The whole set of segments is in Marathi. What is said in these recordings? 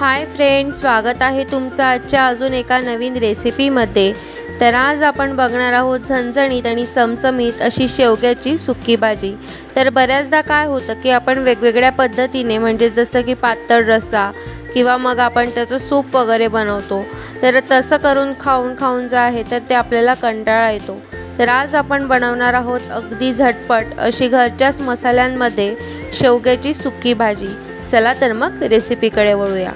हाय फ्रेंड्स, स्वागत आहे तुमचं आजच्या अजून एका नवीन रेसिपीमध्ये। तर आज आपण बघणार आहोत झणझणीत आणि चमचमीत अशी शेवग्याची सुकी भाजी। तर बऱ्याचदा काय होतं की आपण वेगवेगळ्या पद्धतीने म्हणजे जसं की पातळ रस्सा किंवा मग आपण त्याचं सूप वगैरे बनवतो। तर तसं करून खाऊन जे आहे तर ते आपल्याला कंटाळा येतो। तर आज आपण बनवणार आहोत अगदी झटपट अशी घरच्याच मसाल्यांमध्ये शेवग्याची सुकी भाजी। चला तर मग रेसिपीकडे वळूया।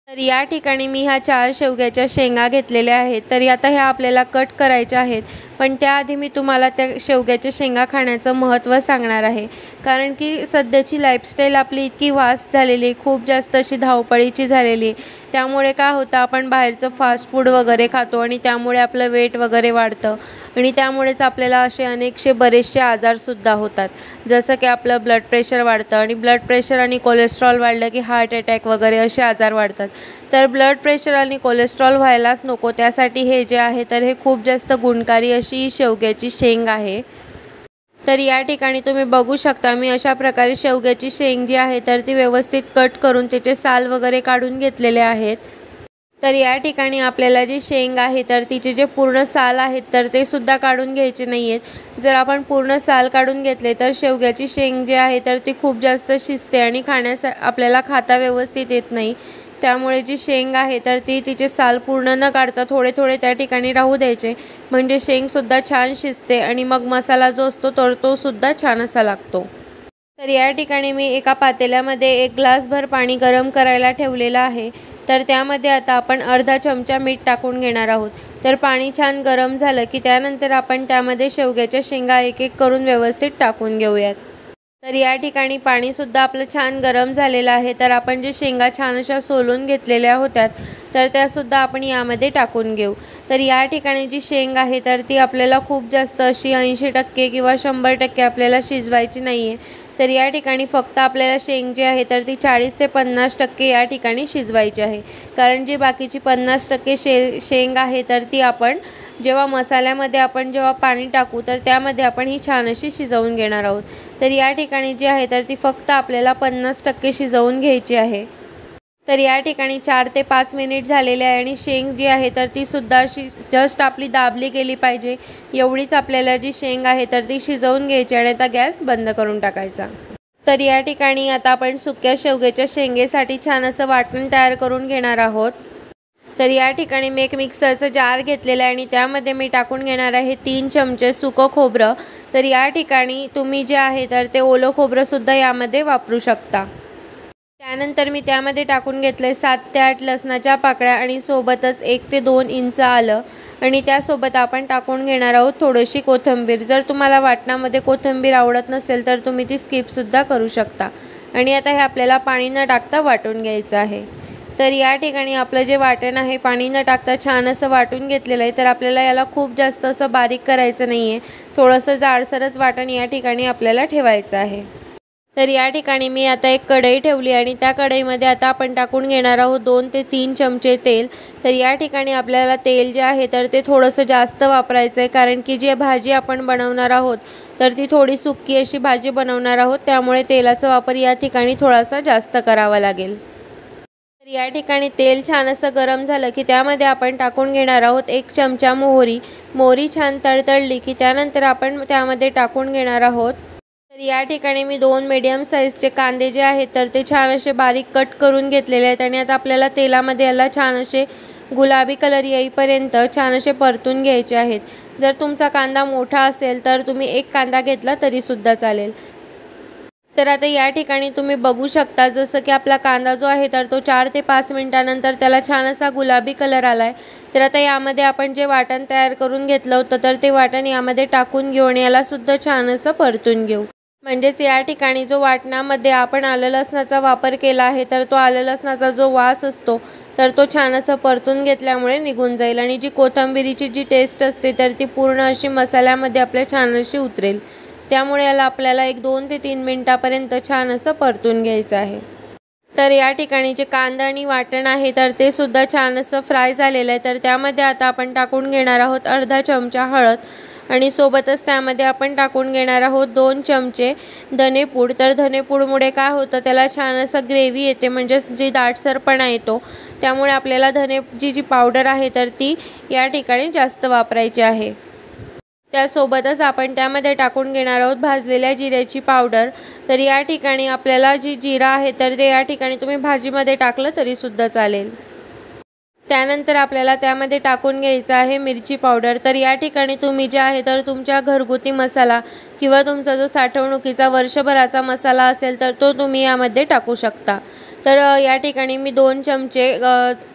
तर या ठिकाणी मी ह्या 4 शेवग्याच्या शेंगा घेतलेल्या आहेत। तर आता ह्या आपल्याला कट करायच्या आहेत, पण त्याआधी मी तुम्हाला त्या शेवग्याच्या शेंगा खाण्याचं महत्त्व सांगणार आहे। कारण की सध्याची लाईफस्टाईल आपली इतकी वास्ट झालेली, खूप जास्त अशी धावपळीची झालेली, त्यामुळे काय होतं आपण बाहेरचं फास्ट फूड वगैरे खातो आणि त्यामुळे आपलं वेट वगैरे वाढतं आणि त्यामुळेच आपल्याला असे अनेकसे बरेचसे आजारसुद्धा होतात। जसं की आपलं ब्लड प्रेशर वाढतं आणि ब्लड प्रेशर आणि कोलेस्ट्रॉल वाढलं की हार्ट अटॅक वगैरे असे आजार वाढतात। तर ब्लड प्रेशर आणि कोलेस्ट्रॉल व्हायलाच नको, त्यासाठी हे जे आहे तर हे खूप जास्त गुणकारी अशी शेवग्याची शेंग आहे। तर या ठिकाणी तुम्ही बघू शकता मी अशा प्रकारे शेवग्याची शेंग जी आहे तर ती व्यवस्थित कट करून त्याचे साल वगैरे काढून घेतलेले आहेत। तर या ठिकाणी आपल्याला जी शेंग आहे तर तिचे जे पूर्ण साल आहेत तर ते सुद्धा काढून घ्यायचे नाही आहेत। जर आपण पूर्ण साल काढून घेतले तर शेवग्याची शेंग जी आहे तर ती खूप जास्त शिजते आणि आपल्याला खाता व्यवस्थित येत नाही। त्यामुळे जी शेंग आहे तर ती तिचे साल पूर्ण न काढता थोडे थोडे त्या ठिकाणी राहू द्यायचे, म्हणजे शेंगसुद्धा छान शिजते आणि मग मसाला जो असतो तर तो सुद्धा छान असा लागतो। तर या ठिकाणी मी एका पातेल्यामध्ये 1 ग्लासभर पाणी गरम करायला ठेवलेलं आहे। तर त्यामध्ये आता आपण अर्धा चमचा मीठ टाकून घेणार आहोत। तर पाणी छान गरम झालं की त्यानंतर आपण त्यामध्ये शेवग्याच्या शेंगा एक एक करून व्यवस्थित टाकून घेऊयात। तर या ठिकाणी पाणीसुद्धा आपलं छान गरम झालेलं आहे। तर आपण जे शेंगा छान अशा सोलून घेतलेल्या होत्या तर त्यासुद्धा आपण यामध्ये टाकून घेऊ। तर या ठिकाणी जी शेंग आहे तर ती आपल्याला खूप जास्त अशी 80% किंवा 100% आपल्याला शिजवायची नाही आहे। तर या ठिकाणी फक्त आपल्याला शेंग जी आहे तर ती 40 ते 50% या ठिकाणी शिजवायची आहे। कारण जी बाकीची 50% शेंग आहे तर ती आपण जेव्हा मसाल्यामध्ये आपण जेव्हा पाणी टाकू तर त्यामध्ये आपण ही छान अशी शिजवून घेणार आहोत। तर या ठिकाणी जी आहे तर ती फक्त आपल्याला 50% शिजवून घ्यायची आहे। तर या ठिकाणी 4 ते 5 मिनिट झालेले आहे आणि शेंग जी आहे तर ती सुद्धा अशी जस्ट आपली दाबली गेली पाहिजे एवढीच आपल्याला जी शेंग आहे तर ती शिजवून घ्यायची आणि आता गॅस बंद करून टाकायचा। तर या ठिकाणी आता आपण सुक्या शेवग्याच्या शेंगेसाठी छान असं वाटण तयार करून घेणार आहोत। तर या ठिकाणी मी एक मिक्सरचा जार घेतलेला आहे आणि त्यामध्ये मी टाकून घेणार आहे 3 चमचे सुकं खोबरं। तर या ठिकाणी तुम्ही जे आहे तर ते ओलं खोबरंसुद्धा यामध्ये वापरू शकता। त्यानंतर मी त्यामध्ये टाकून घेतले 7 ते 8 लसणाच्या पाकळ्या आणि सोबतच 1 ते 2 इंच आलं आणि त्यासोबत आपण टाकून घेणार आहोत थोडीशी कोथिंबीर। जर तुम्हाला वाटणामध्ये कोथिंबीर आवडत नसेल तर तुम्ही ती स्किपसुद्धा करू शकता। आणि आता हे आपल्याला पाणी न टाकता वाटून घ्यायचं आहे। तर या ठिकाणी आपलं जे वाटण आहे पाणी न टाकता छान असं वाटून घेतलेलं आहे। तर आपल्याला याला खूप जास्त असं बारीक करायचं नाही आहे, थोडंसं जाडसरच वाटण या ठिकाणी आपल्याला ठेवायचं आहे। तर या ठिकाणी मी आता एक कढई ठेवली आणि त्या कढईमध्ये आता आपण टाकून घेणार आहोत 2 ते 3 चमचे तेल। तर या ठिकाणी आपल्याला तेल जे आहे तर ते थोडंसं जास्त वापरायचं आहे, कारण की जी भाजी आपण बनवणार आहोत तर ती थोडी सुक्की अशी भाजी बनवणार आहोत, त्यामुळे तेलाचा वापर या ठिकाणी थोडासा जास्त करावा लागेल। तर या ठिकाणी तेल छान असं गरम झालं की त्यामध्ये आपण टाकून घेणार आहोत 1 चमचा मोहरी। मोहरी छान तळतळली की त्यानंतर आपण त्यामध्ये टाकून घेणार आहोत। तर या ठिकाणी मी 2 मीडियम साईजचे कांदे जे आहेत तर ते छान असे बारीक कट करून घेतलेले आहेत आणि आता आपल्याला तेलामध्ये याला छान असे गुलाबी कलर येईपर्यंत छान असे परतून घ्यायचे आहेत। जर तुमचा कांदा मोठा असेल तर तुम्ही 1 कांदा घेतला तरीसुद्धा चालेल। तर आता या ठिकाणी तुम्ही बघू शकता जसं की आपला कांदा जो आहे तर तो 4 ते 5 मिनिटानंतर त्याला छान असा गुलाबी कलर आला आहे। तर आता यामध्ये आपण जे वाटण तयार करून घेतलं होतं तर ते वाटण यामध्ये टाकून घेऊन यालासुद्धा छान असं परतून घेऊ। म्हणजेच या ठिकाणी जो वाटणामध्ये आपण आलं लसणाचा वापर केला आहे तर तो आलं लसणाचा जो वास असतो तर तो छान असं परतून घेतल्यामुळे निघून जाईल आणि जी कोथिंबीरीची जी टेस्ट असते तर ती पूर्ण अशी मसाल्यामध्ये आपल्या छान अशी उतरेल। त्यामुळे याला आपल्याला 2 ते 3 मिनिटापर्यंत छान असं परतून घ्यायचं आहे। तर या ठिकाणी जे कांदा आणि वाटण आहे तर ते सुद्धा छान असं फ्राय झालेलं आहे। तर त्यामध्ये आता आपण टाकून घेणार आहोत अर्धा चमचा हळद आणि सोबतच त्यामध्ये आपण टाकून घेणार आहोत 2 चमचे धनेपूड। तर धनेपूडमुळे काय होतं, त्याला छान असं ग्रेव्ही येते, म्हणजे जी दाटसरपणा येतो। त्यामुळे आपल्याला धनेची जी पावडर आहे तर ती या ठिकाणी जास्त वापरायची आहे। त्यासोबतच आपण त्यामध्ये टाकून घेणार आहोत भाजलेल्या जिऱ्याची पावडर। तर या ठिकाणी आपल्याला जी जिरा आहे तर ते या ठिकाणी तुम्ही भाजीमध्ये टाकलं तरी सुद्धा चालेल। त्यानंतर आपल्याला त्यामध्ये टाकून घ्यायचं आहे मिरची पावडर। तर या ठिकाणी तुम्ही जे आहे तर तुमच्या घरगुती मसाला किंवा तुमचा जो साठवणुकीचा वर्षभराचा मसाला असेल तर तो तुम्ही यामध्ये टाकू शकता। तर या ठिकाणी मी 2 चमचे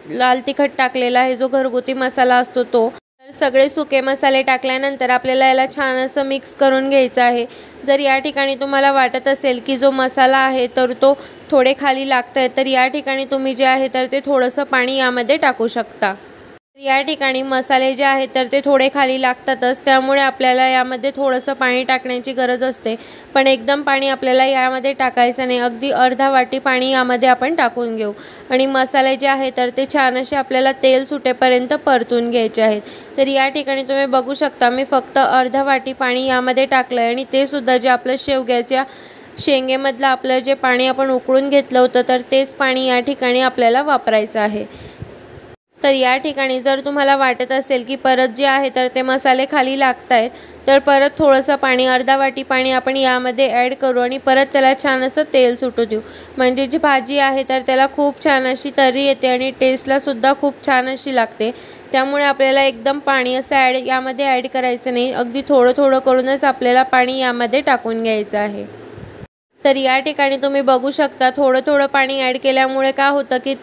लाल तिखट टाकलेला आहे, जो घरगुती मसाला असतो तो। तर सगळे सुके मसाले टाकल्यानंतर आपल्याला याला छान असं मिक्स करून घ्यायचं आहे। जर या ठिकाणी तुम्हाला वाटत असेल की जो मसाला आहे तर तो थोडे खाली लागतंय, तर या ठिकाणी तुम्ही जे आहे तर ते थोडंसं पाणी यामध्ये टाकू शकता। या ठिकाणी मसाले जे आहेत तर ते थोडे खाली लागतातच, त्यामुळे आपल्याला यामध्ये थोडंसं पाणी टाकण्याची गरज असते। पण एकदम पाणी आपल्याला यामध्ये टाकायचं नाही, अगदी अर्धा वाटी पाणी यामध्ये आपण टाकून घेऊ आणि मसाले जे आहे तर ते छान असे आपल्याला तेल सुटेपर्यंत परतून घ्यायचे आहेत। तर या ठिकाणी तुम्ही बघू शकता मी फक्त अर्धा वाटी पाणी यामध्ये टाकलं आहे आणि ते सुद्धा जे आपलं शेवग्याच्या शेंगेमधलं आपलं जे पाणी आपण उकळून घेतलं होतं तर तेच पाणी या ठिकाणी आपल्याला वापरायचं आहे। तर या ठिकाणी जर तुम्हाला वाटत असेल की परत जे आहे तर ते मसाले खाली लागत आहेत, तर परत थोडंसं पाणी अर्धा वाटी पाणी आपण यामध्ये ॲड करू आणि परत त्याला छान असं तेल सुटू देऊ, म्हणजे जी भाजी आहे तर त्याला खूप छान अशी तरी येते आणि टेस्टला सुद्धा खूप छान अशी लागते। त्यामुळे आपल्याला एकदम पाणी असं यामध्ये ॲड करायचं नाही, अगदी थोडं थोडं करूनच आपल्याला पाणी यामध्ये टाकून घ्यायचं आहे। तर या ठिकाणी तुम्ही बघू शकता थोडं थोडं पाणी ॲड केल्यामुळे काय होतं की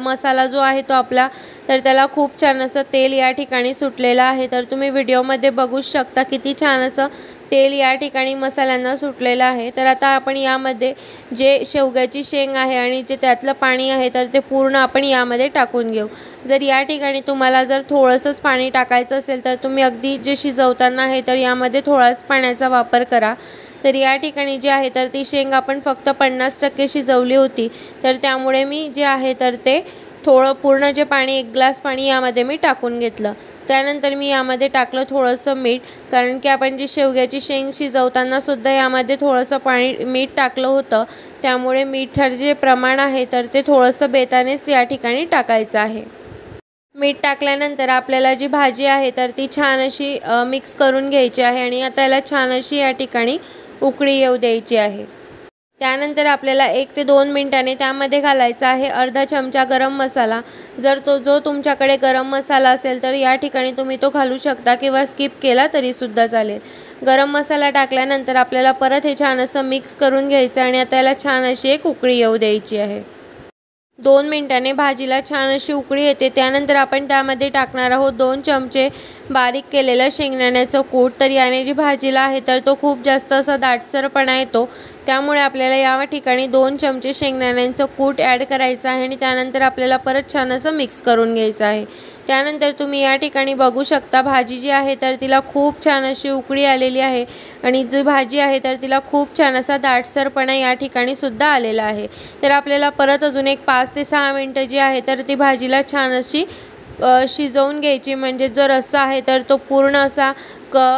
मसाला जो आहे तो आपला तर त्याला खूप छान असं तेल या ठिकाणी सुटलेलं आहे। तर तुम्ही व्हिडिओमध्ये बघू शकता किती छान असं तेल या ठिकाणी मसाल्यांना सुटलेलं आहे। तर आता आपण यामध्ये जे शेवग्याची शेंग आहे आणि जे त्यातलं पाणी आहे तर ते पूर्ण आपण यामध्ये टाकून घेऊ। जर या ठिकाणी तुम्हाला जर थोडंसंच पाणी टाकायचं असेल तर तुम्ही अगदी जे शिजवताना आहे तर यामध्ये थोडाच पाण्याचा वापर करा। तर या ठिकाणी जे आहे तर ती शेंग आपण फक्त 50% शिजवली होती, तर त्यामुळे मी जे आहे तर ते थोडं पूर्ण जे पाणी 1 ग्लास पाणी यामध्ये मी टाकून घेतलं। त्यानंतर मी यामध्ये टाकलं थोडंसं मीठ, कारण की आपण जी शेवग्याची शेंग शिजवताना सुद्धा यामध्ये थोडंसं मीठ टाकलं होतं, त्यामुळे मीठाचे जे प्रमाण आहे तर ते थोडंसं बेतानेच या ठिकाणी टाकायचं आहे। मीठ टाकल्यानंतर आपल्याला जी भाजी आहे तर ती छान अशी मिक्स करून घ्यायची आहे आणि आता याला छान अशी या ठिकाणी उकळी येऊ द्यायची आहे। त्यानंतर आपल्याला 1 ते 2 मिनिटांनी त्यामध्ये घालायचा आहे अर्धा चमचा गरम मसाला। जर जो तुमच्याकडे गरम मसाला असेल तर या ठिकाणी तुम्ही तो घालू शकता किंवा स्किप केला तरी सुद्धा चालेल। गरम मसाला टाकल्यानंतर आपल्याला परत हे छान असं मिक्स करून घ्यायचं आणि आता याला छान अशी एक उकळी येऊ द्यायची आहे। 2 मिनिटांनी भाजीला छान अशी उकळी येते, त्यानंतर आपण त्यामध्ये टाकणार आहोत 2 चमचे बारीक केलेलं शेंगदाण्याचं कूट। तर याने जी भाजीला आहे तर तो खूप जास्त असा दाटसरपणा येतो, त्यामुळे आपल्याला या ठिकाणी 2 चमचे शेंगदाण्याचं कूट ॲड करायचं आहे आणि त्यानंतर आपल्याला परत छान असं मिक्स करून घ्यायचं आहे। त्यानंतर तुम्ही या ठिकाणी बघू शकता भाजी जी आहे तर तिला खूप छान अशी उकळी आलेली आहे आणि जी भाजी आहे तर तिला खूप छान असा दाटसरपणा या ठिकाणी सुद्धा आलेला आहे। तर आपल्याला परत अजून एक 5 ते 6 मिनिटं जी आहे तर ती भाजीला छान अशी शिजवून घ्यायची, म्हणजे जो रस्सा आहे तर तो पूर्ण असा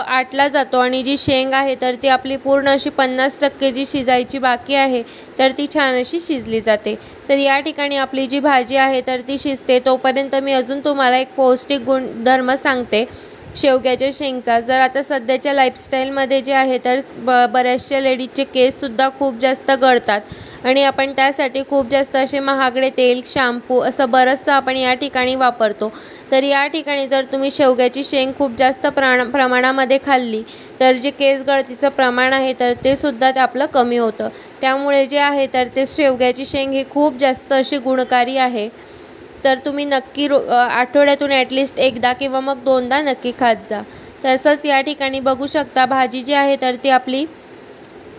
आटला जातो आणि जी शेंग आहे तर ती आपली पूर्ण अशी 50% जी शिजायची बाकी आहे तर ती छान अशी शिजली जाते। तर या ठिकाणी आपली जी भाजी आहे तर ती शिजते, तोपर्यंत मी अजून तुम्हाला एक पौष्टिक गुणधर्म सांगते शेवग्याच्या शेंगचा। जर आता सध्याच्या लाईफस्टाईलमध्ये जे आहे तर बऱ्याचशा लेडीजचे केससुद्धा खूप जास्त गळतात आणि आपण त्यासाठी खूप जास्त असे महागडे तेल, शॅम्पू असं बरंचसं आपण या ठिकाणी वापरतो। तर या ठिकाणी जर तुम्ही शेवग्याची शेंग खूप जास्त प्रमाणामध्ये खाल्ली तर जे केस गळतीचं प्रमाण आहे तर ते सुद्धा आपलं कमी होतं। त्यामुळे जे आहे तर ते शेवग्याची शेंग ही खूप जास्त अशी गुणकारी आहे। तर तुम्ही नक्की आठवड्यातून ॲटलिस्ट एकदा किंवा मग 2दा नक्की खात जा। तसंच या ठिकाणी बघू शकता भाजी जी आहे तर ती आपली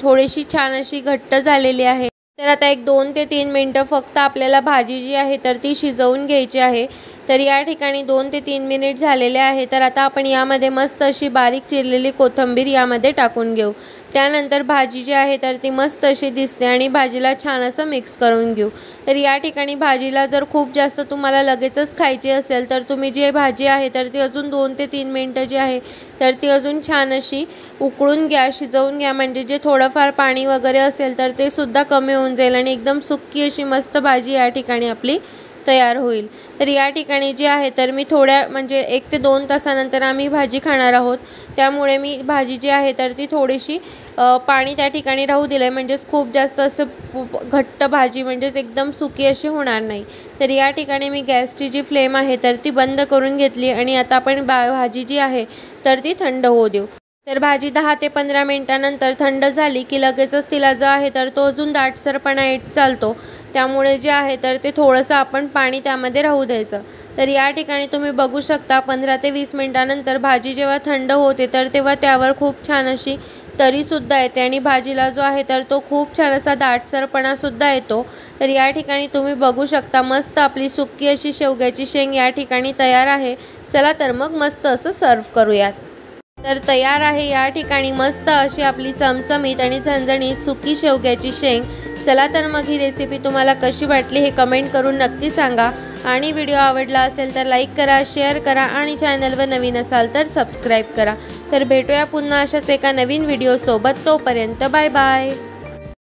थोडीशी छान अशी घट्ट झालेली आहे। तर आता एक 2 ते 3 मिनिटं फक्त आपल्याला भाजी जी आहे तर ती शिजवून घ्यायची आहे। तर या ठिकाणी 2 ते 3 मिनिट झालेले आहे। तर आता आपण यामध्ये मस्त अशी बारीक चिरलेली कोथिंबीर यामध्ये टाकून घेऊ। त्यानंतर भाजी जी आहे तर ती मस्त अशी दिसते आणि भाजीला छान असं मिक्स करून घेऊ। तर या ठिकाणी भाजीला जर खूप जास्त तुम्हाला लगेचच खायची असेल तर तुम्ही जी भाजी आहे तर ती अजून 2 ते 3 मिनिटं जी आहे तर ती अजून छान अशी उकळून घ्या, शिजवून घ्या, म्हणजे जे थोडंफार पाणी वगैरे असेल तर ते सुद्धा कमी होऊन जाईल आणि एकदम सुक्की अशी मस्त भाजी या ठिकाणी आपली तयार होईल। तर या ठिकाणी जी आहे तर मी थोड्या म्हणजे 1 ते 2 तासानंतर आम्ही भाजी खाणार आहोत, त्यामुळे मी भाजी जी आहे तर ती थोडीशी पाणी त्या ठिकाणी राहू दिलं, म्हणजेच खूप जास्त असं घट्ट भाजी म्हणजेच एकदम सुकी अशी होणार नाही। तर या ठिकाणी मी गॅसची जी फ्लेम आहे तर ती बंद करून घेतली आणि आता आपण भाजी जी आहे तर ती थंड होऊ देऊ। तर भाजी 10 ते 15 मिनिटांनंतर थंड झाली की लगेचच तिला जो आहे तर तो अजून दाटसरपणा येत चालतो, त्यामुळे जे आहे तर ते थोडंसं आपण पाणी त्यामध्ये राहू द्यायचं। तर या ठिकाणी तुम्ही बघू शकता 15 ते 20 मिनिटांनंतर भाजी जेव्हा थंड होते तर तेव्हा त्यावर खूप छान अशी तरीसुद्धा येते आणि भाजीला जो आहे तर तो खूप छान असा दाटसरपणासुद्धा येतो। तर या ठिकाणी तुम्ही बघू शकता मस्त आपली सुक्की अशी शेवग्याची शेंग या ठिकाणी तयार आहे। चला तर मग मस्त असं सर्व करूयात। तर तयार आहे या ठिकाणी मस्त अशी आपली चमचमीत आणि झणझणीत सुकी शेवग्याची शेंग। चला तर मग ही रेसिपी तुम्हाला कशी वाटली हे कमेंट करून नक्की सांगा आणि व्हिडिओ आवडला असेल तर लाईक करा, शेअर करा आणि चॅनलवर नवीन असाल तर सबस्क्राईब करा। तर भेटूया पुन्हा अशाच एका नवीन व्हिडिओ सोबत, तोपर्यंत बाय बाय।